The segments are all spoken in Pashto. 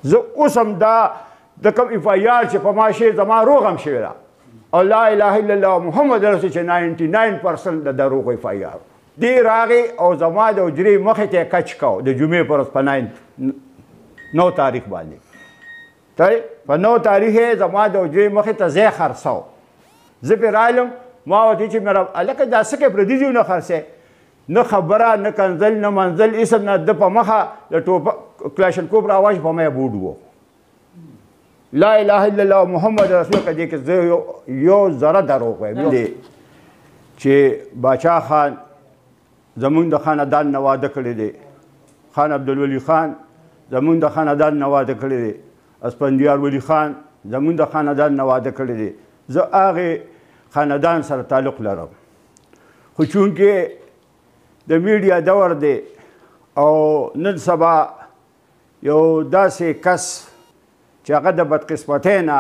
زه اوس هم دا د کوم اف آی آر چې په ما شی زما روغ هم شوې ده او لا اله الا الله محمد رسول چې 99% د دروغ اف آی آر دی راغې او زما د حجرې مخې ته کچ کو د جمعې پر ورځ په 9 تاریخ باندې ته په 9 تاریخ یې زما د حجرې مخې ته ځای خرڅاو زه پرې رالم ما ورته چې مېره هلکه دا څه کوې پردي ځایونه خرڅې نه خبره نه کنځل نه منزل اسم نه د په مخه د ټوپک کلاشنکوف راواچ په ما یې بوډ و لا اله الا الله محمد رسول الله دې کې زه یو ذره دروغ وایم چې باچا خان زمونږ د خاندان نه واده کړی دی خان عبدالولي خان زمونږ د خاندان نه واده کړی دی اسفندیار ولی خان زمونږ د خاندان نه واده کړی دی زه هغې خاندان سره تعلق لرم خو چونکې د میډیا دور دی او نن سبا یو داسې کس چې هغه د بدقسمتۍ نه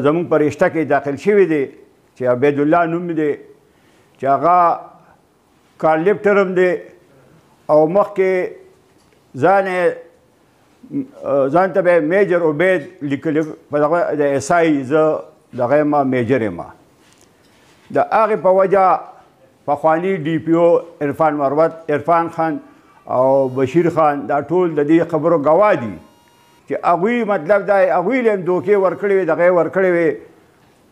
زمونږ په رشته کې داخل شوی دی چې عبیدالله نوم دی چې هغه کارلیفټر هم دی او مخکې ځان ته به میجر عبید لیکلی په دغه د ایس آی زه دغه یم میجر یم د هغې په وجه پخواني ډي پي او عرفان مروت عرفان خان او بشیر خان دا ټول د دې خبرو ګواه دي چې هغوی مطلب دا هغوی له هم دوکې ورکړې وې دغه یې ورکړې وې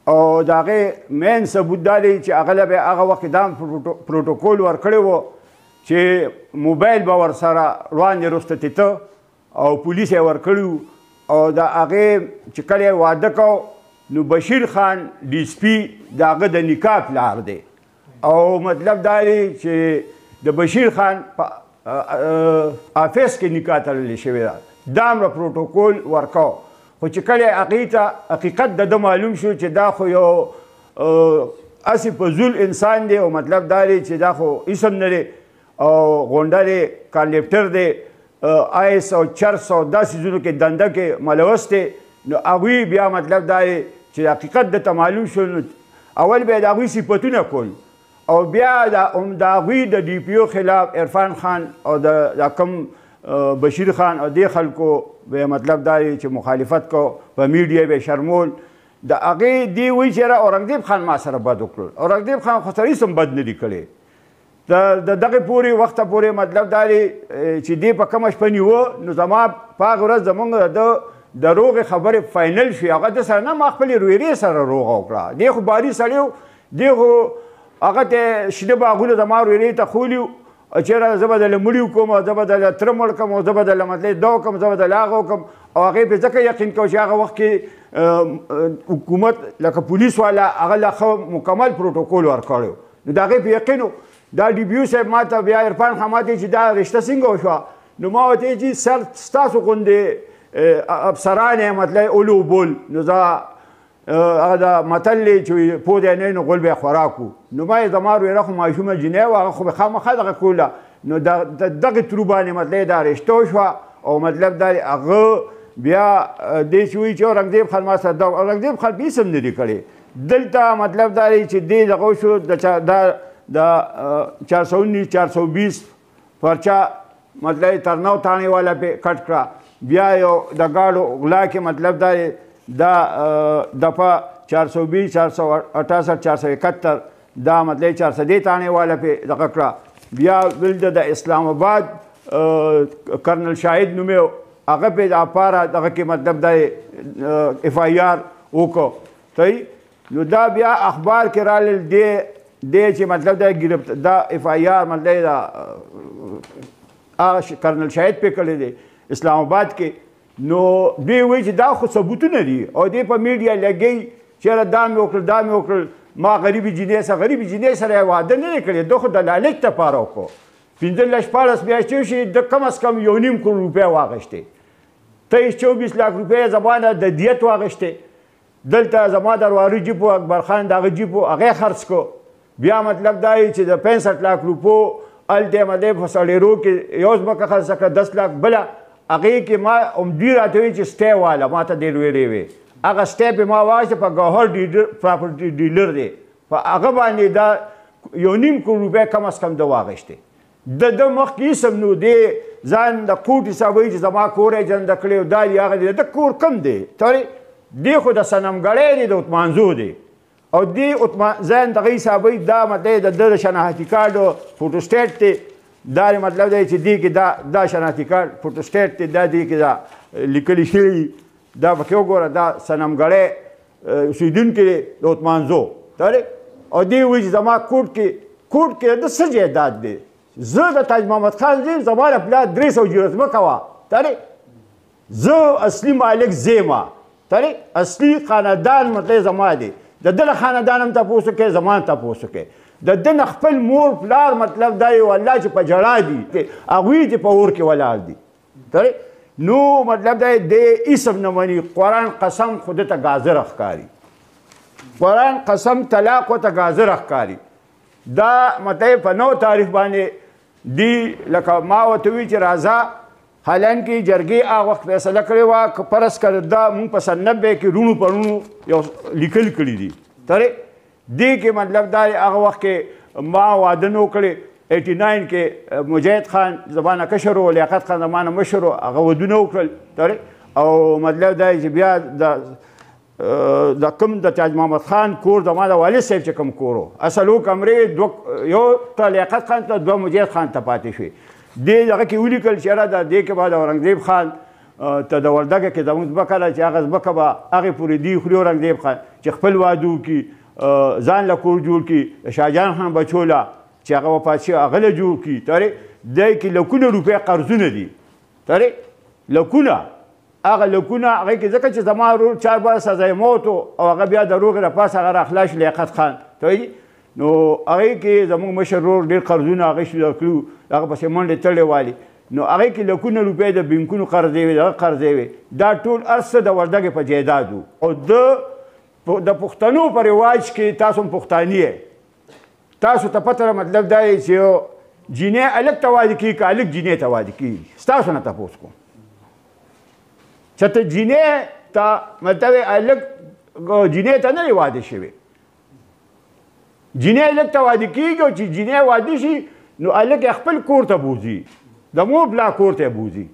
او د هغې مین ثبوت دا دی چې هغه له به هغه وخت دا پروټوکول ورکړی و چې موبایل به ورسره روان دی وروسته تیته او پولیس یې ورکړي او د هغې چې کله یې واده کو نو بشیر خان ډي اس پي د هغه د نکاح پلار دی او مطلب دا دی چې د بشیر خان په آفیس کې نکاح تړلې شوې ده دا همره پروټوکول ورکو خو چې کله هغې ته حقیقت د ده معلوم شو چې دا خو یو هسې فضول انسان دی او مطلب دا دی چې دا خو اسم نه دی او غونډه دی کارلیفټر دی آیس او چرس او دا څیزونو کې دنده کې ملوث دی نو هغوی بیا مطلب دا دی چې حقیقت درته معلوم شو نو اول به یې د هغوی صفتونه کول او بیا د هغوی د ډي پي او خلاف عرفان خان او د کوم بشیر خان او دې خلکو به مطلب دا دی چې مخالفت کو په میډیا به شرمول د هغې دی وایي چې اورنګزیب خان ما سره بد وکړل اورنګزیب خان خو سره هېڅ هم بد نه دي کړی د دغې پورې وخته پورې مطلب دا دی چې دې په کومه شپه نیوه نو زما په هغه ورځ زمونږ د روغې خبرې فاینل شوې هغه د سره نه ما خپلې رویرې سره روغه وکړه دی خو باري سړی و دی خو هغه ته شنه باغونه زما رویرې ته خولي چېرې زه به دله مړي وکړم او زه به دله تره مړ کړم او زه به دله مطلب دا وکړم زه به دله هغه وکړم او هغې پرې ځکه یقین کوو چې هغه وخت کې حکومت لکه پولیس والا هغه لا ښه مکمل پروټوکول ورکړی نو د هغې په یقین دا ډي پي او صاحب ما ته بیا عرفان خان ما ته چې دا رشته څنګه وشوه نو ما ورته چې سر ستاسو غوندې افسران یې مطلب اولو بول نو زه هغه دا متل دی چې پو دی نه نو غول به یې خوراک و نو ما یې زما رویره خو ماشومه جنۍ وه هغه خو به خامخا دغه کوله نو دغې ترو باندې مطلب دا رشته وشوه او مطلب دا هغه بیا دی چې وایي چې اورنګزیب خان ما سره اورنګزیب خان به هېڅ هم نه دي کړی دلته مطلب دا دی چې دی دغه وشو د 419 420 پرچا مطلب ترنو تاڼې والا پې کټ کړه بیا یو د ګاډو غلا کې مطلب دا دی دا دفعه 420 468 471 دا مطلب 403 تاڼې والا پې دغه کړه بیا بل د اسلام آباد کرنل شاهد نوم یې هغه پې د اپاره دغه کې مطلب دا اف آی آر وکړو صحیح نو دا بیا اخبار کې رالل دی چې مطلب دا اف آی آر مطلب دا کرنل شاهد پې کړی دی اسلام آباد کې نو دوی وایي چې دا خو ثبوتونه دي او دی په میډیا لګوي چېرې دا مې وکړل دا مې وکړل ما غریبې جینۍ سره یې واده نه دی کړی ده خو د لالچ دپاره وکړو 15 میاشتې وشي د کم از کم 1.5 کروڑ روپۍ واغېشتې 23-24 لاک روپۍ زمانه د دیت واغېشتې دلته زما د واري جیپ و اکبر خان د هغه جیپ و هغه خرڅ کو بیا مطلب دا چې د 65 لاک روپو هلته مطلب په سړېرو کې یو ځمکه خرڅه کړه 10 لاک بله هغې کې ما همدوی راته وایي چې سټی واله ما ته ډېر ویلې وې هغه سټی پې ما واخېسته په ګوهر پراپرټي ډیلر دی په هغه باندې دا 1.5 کروڑ روپۍ کم از کم ده واغېشتې د مخکې هېڅ هم نو دی ځان د کوټ حسابوي چې زما کور یې جنده کړی او دا دی هغه دی د کور کم دی تورې دی خو د صنمګړی دی د عثمانزو دی او دی ځان دغه حسابوي دا مطلب د ده د شناختي کارډ فوټوسټیټ دی دا مطلب دی چې دی کې دا شناختي کارډ فوټوسټیټ دی دا دی کې دا لیکلي شوي دا پکې وګوره دا صنمګړی اوسېدونکی دی د عثمانزو تورې او دی وایي چې زما کوټ کې د څه جایداد دی زه د تاج محمد خان زیم زما د پلار 300 جوړه ځمکه وه ترې زه اصلي مالک زیمه ترې اصلي خاندان مطلب زما دی د ده له خاندان هم تپوس وکړئ زما هم تپوس وکړئ د ده نه خپل مور پلار مطلب دا یو الله چې په ژړا دي هغوی چې په اور کې ولاړ دي ترې نو مطلب دا د اسم نه مني قرآن قسم خو ده ته ګازره ښکاري قرآن قسم طلاق ورته ګازره ښکاري دا مطلب په 9 تاریخ باندې دی لکه ما ورته وی چې راځه حالانکې جرګې هغه وخت فیصله کړې وه که فرض کړه دا مونږ په سن 90 کې روڼو پړونو یو لیکل کړي دي ترې دې کې مطلب دا هغه وخت کې ما واده نه وکړې 89 کې مجاهد خان زمانه کشر و لیاقت خان زمانه مشر و هغه ودونه وکړل ترې او مطلب دا چې بیا د کوم د تاج محمد خان کور زما د والد صاحب چې کوم کور و اصلو کمرې یو ته لیاقت خان ته 2 مجاهد خان ته پاتې شوې دې دغه کې ولیکل چې یاره د دې کې به د اورنګزیب خان ته د وردګه کې زموږ ځمکه ده چې هغه ځمکه به هغې پورې دی خوري اورنګزیب خان چې خپل واده وکړي ځان له کور جوړ کړي د شاهجان خان بچو له چې هغه وفات شوی هغه له جوړ کړي ترې دی کې لکونه روپۍ قرضونه دي ترې لکونه هغه لکونه هغې کې ځکه چې زما ورور 4 بار سزای موت او هغه بیا د روغې د پاسه هغه راخلاص لیاقت خان پوهېږي نو هغې کې زموږ مشر ورور ډېر قرضونه هغې شروع کړي هغه پسې منډې تړلې والي نو هغې کې لکونه روپۍ د بینکونو قرضې وې دغه قرضې وې دا ټول هر څه د وردګې په جایداد و او د پښتنو په رواج کې تاسو هم پښتاني یې تاسو ته پته مطلب دا دی چې جینۍ هلک ته واده کېږي که هلک جینۍ ته واده کېږي ستاسو نه تپوس کوم چې ته جینۍ ته مطلب هلک جینۍ ته نه دی واده شوی جینۍ هلک ته واده کېږي او چې جینۍ واده شي نو هلک یې خپل کور ته بوځي د مور پلا کور ته یې بوځي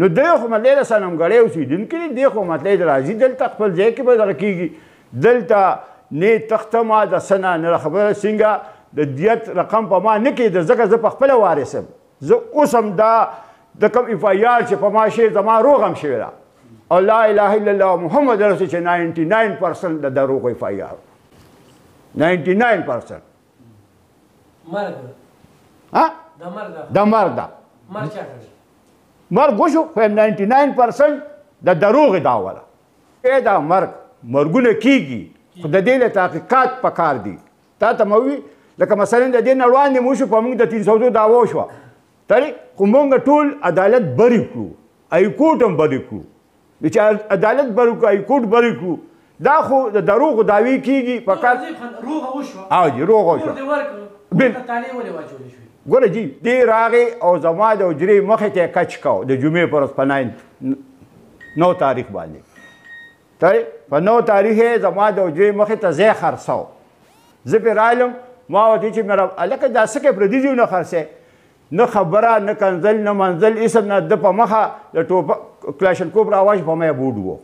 نو دی خو مطلب د صنمګړی اوسېدونکی دی دی خو مطلب راځي دلته خپل ځای کې به دغه کېږي دلته نه تختمه د څه نه نه خبره څنګه د دیت رقم په ما نه کېده ځکه زه په خپله وارث یم زه اوس هم دا د کوم اف آی آر چې په ما شی زما روغ هم شوې ده او لا اله الا الله محمد رسول چې 99% د دروغ اف آی آر 99% د مرګ ده مرګ وشو خو 99% د دروغ دا وله دا مرګونه کېږي خو د دې له تحقیقات پکار دي تا ته مه وي لکه مثلا د دې نه وړاندې مو شو په موږ د 302 دعوا شوه ترې خو موږ ټول عدالت بری کړو هایکورټ هم بری کړو چې عدالت بری کړو هایکورټ بری کړو دا خو د دروغو دعوې کېږي په کار روغه وشوه او جي روغه وشوه ګوره جي دې راغې او زما د حجرې مخې ته یې کچ کو د جمعې په ورځ په 9 تاریخ باندې ترې په 9 تاریخ یې زما د حجرې مخې ته ځای خرڅو زه پرې رالم ما ورته چې مېره هلکه دا څه کوې پردي ځایونه خرڅی نه خبره نه کنځل نه منځل اسم نه د په مخه د ټوپک کلاشنکوف راواش په ما یې بوډ و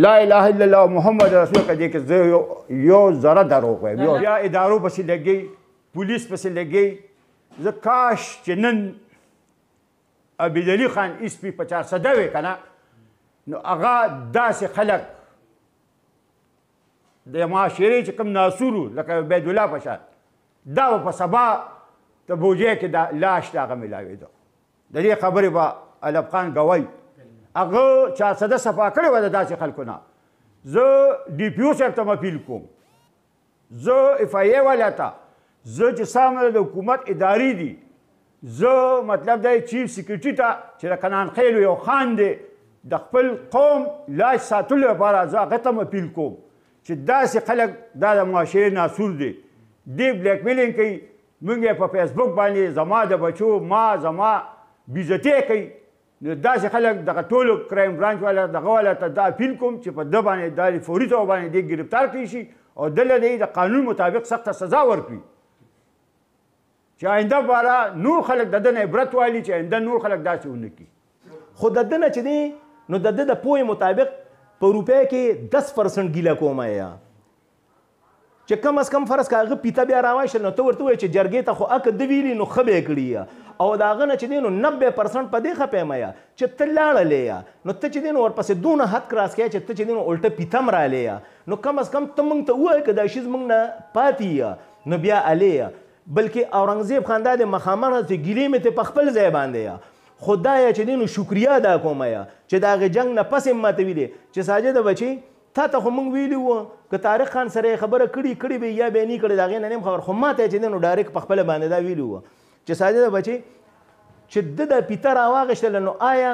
لا اله الا الله محمد رسول که دې کې زه یو ذره دروغ وایم بیا ادارو پسې لګئ پولیس پسې لګئ زه کاش چې نن عبیدعلي خان اسپي په 400 وې که نه نو هغه داسې خلک د معاشرې چې کوم ناسور لکه عبیدالله په شان دا به په سبا ته بوجۍ کې دا لاش د هغه میلاوېده د دې خبرې به الف خان ګوی هغه 400 صفا کړې وه د داسې خلکو نه زه ډي پي او صاحب ته اپیل کوم زه اف آی اے والا ته زه چې سامه د حکومت ادارې دي زه مطلب دی چیف سیکرټري ته چې د کنان خیلو یو خان دی د خپل قوم لاش ساتلو لپاره زه هغه ته اپیل کوم چې داسې خلک دا د معاشرې ناسور دی دی بلیک میلینګ کوي موږ یې په فیسبوک باندې زما د بچو ما زما بېزتي کوي نو داسې خلک دغه ټولو کرایم برانچ والا دغه والا ته دا اپیل کوم چې په ده باندې دا فوري توګه باندې دې گرفتار کړي شي او دله د قانون مطابق سخته سزا ورکړي چې آینده والا نور خلک د ده نه عبرت والي چې آینده نور خلک داسې ونه کړي. خو د ده نه چې دی نو د ده د پوهې مطابق په روپۍ کې 10% ګیله کومه یا چې کم از کم فرض که هغه پیته بیا راوایشل نو ته ورته وایې چې جرګې ته خو اکه ده ویلي نو ښه به یې کړي یا او د هغه نه چې دی نو 90% په دې خپېمه یا چې ته لاړلې یا نو ته چې دی نو ورپسې دونه حد کراس کوې چې ته چې دی نو الټه پیته م رالې یا نو کم از کم ته موږ ته ووایې که دا شي زموږ نه پاتې یا نو بیا الې یا بلکې اورنګزیب خان دا د مخامخ نه ګیلې مې ته په خپل ځای باندې یا خو دا یا چې دی نو شکریا ادا کومه یا چې د هغې جنګ نه پس یې ماته ویلې چې ساجده بچي تا ته خو موږ ویلي وو که طارق خان سره یې خبره کړې به یا به یې نه کړې د هغې نه نیم خبر خو ما ته یې چې دی نو ډایرکټ په خپله باندې دا ویلي وو چې ساجده بچي چې ده د پیته راواغېشتله نو آیا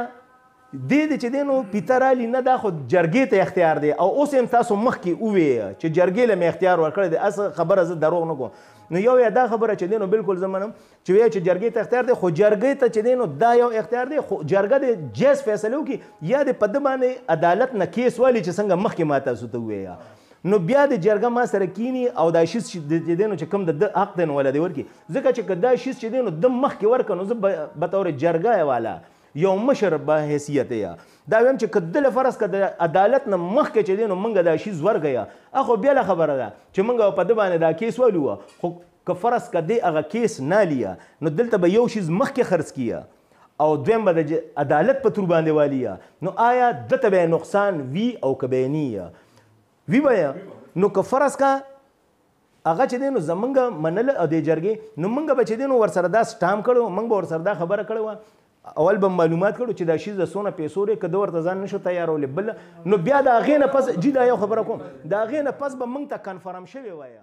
دې چې دی نو پیته رالي نه دا خو جرګې ته اختیار دی او اوس هم تاسو مخکې وویې چې جرګې له مې اختیار ورکړی دی اصل خبره زه دروغ نه کوم نو یو یا دا خبره چې دی نو بالکل زه منم چې وایي چې جرګې ته اختیار دی خو جرګې ته چې دی نو دا یو اختیار دی خو جرګه د جایز فیصله وکړي یا د په ده باندې عدالت نه کیس والي چې څنګه مخکې ما تاسو ته ووایه نو بیا د جرګه ما سره کینی او دا شیز چې دی نو چې کوم د حق دی نو ولا دی ورکړي ځکه چې که دا شیز چې دی نو د مخکې ورکړه نو زه بطور جرګه والا یو مشر به حیثیت یا دا ویم چې که دله فرض که د عدالت نه مخکې چې دی نو موږ دا شیز ورکړه اخو بیا خبره ده چې موږ په ده باندې دا کیس والو خو که فرض که دی هغه کیس نالیا نو دلته به یو شیز مخکې خرڅ کیه او دویم به د عدالت په تور باندې والیا نو آیا دته به نقصان وي او که به نه وی بیا نو که فرض کا هغه چې دی نو زمونږ منله او د جرګې نو موږ به چې دی نو ورسره دا سټام کړو موږ به ورسره دا خبره کړې وه اول به معلومات کړو چې دا شیز د څونه پیسو دی که ده ورته ځان نشو تیارولی بل نو بیا د هغې نه پس جي دا یو خبره کوم د هغې نه پس به موږ ته کنفرم شوې وایه